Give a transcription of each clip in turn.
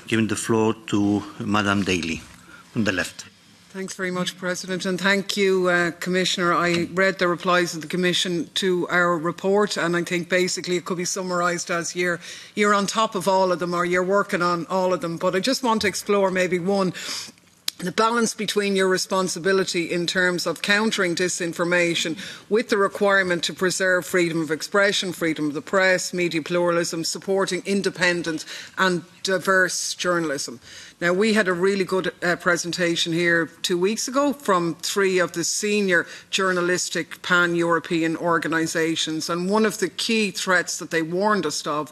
giving the floor to Madame Daly on the left. Thanks very much, President, and thank you, Commissioner. I read the replies of the Commission to our report, and I think basically it could be summarised as you're on top of all of them, or you're working on all of them. But I just want to explore maybe one, the balance between your responsibility in terms of countering disinformation with the requirement to preserve freedom of expression, freedom of the press, media pluralism, supporting independent and diverse journalism. Now, we had a really good presentation here 2 weeks ago from 3 of the senior journalistic pan-European organisations, and one of the key threats that they warned us of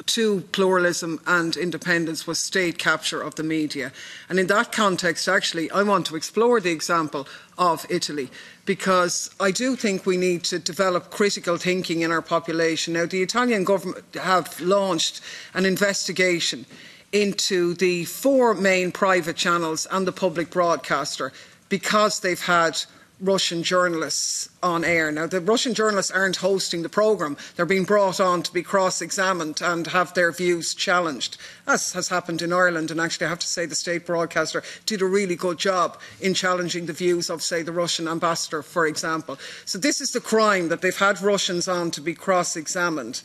to pluralism and independence was state capture of the media. And in that context, actually, I want to explore the example of Italy, because I do think we need to develop critical thinking in our population. Now, the Italian government have launched an investigation into the 4 main private channels and the public broadcaster because they've had Russian journalists on air. Now, the Russian journalists aren't hosting the programme. They're being brought on to be cross-examined and have their views challenged, as has happened in Ireland. And actually, I have to say the state broadcaster did a really good job in challenging the views of, say, the Russian ambassador, for example. So this is the crime, that they've had Russians on to be cross-examined.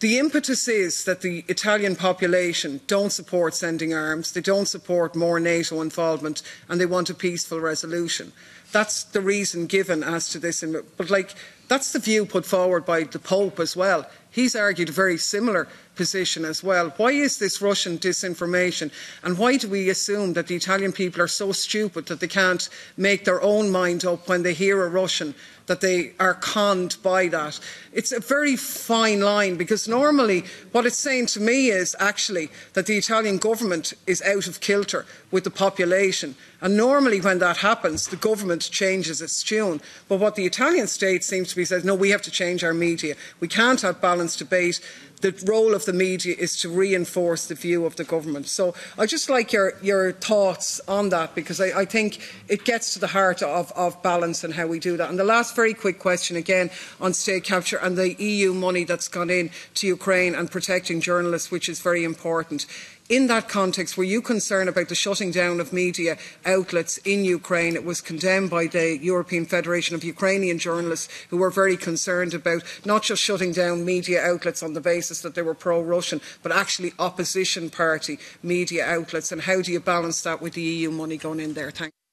The impetus is that the Italian population don't support sending arms, they don't support more NATO involvement, and they want a peaceful resolution. That's the reason given as to this. But that's the view put forward by the Pope as well. He's argued a very similar position as well. Why is this Russian disinformation? And why do we assume that the Italian people are so stupid that they can't make their own mind up when they hear a Russian, that they are conned by that? It's a very fine line, because normally what it's saying to me is actually that the Italian government is out of kilter with the population. And normally when that happens, the government changes its tune. But what the Italian state seems to be says, no, we have to change our media. We can't have balanced debate. The role of the media is to reinforce the view of the government. So I'd just like your thoughts on that, because I think it gets to the heart of balance and how we do that. And the last very quick question again on state capture and the EU money that's gone in to Ukraine and protecting journalists, which is very important. In that context, were you concerned about the shutting down of media outlets in Ukraine? It was condemned by the European Federation of Ukrainian Journalists, who were very concerned about not just shutting down media outlets on the basis that they were pro-Russian, but actually opposition party media outlets. And how do you balance that with the EU money going in there? Thank you.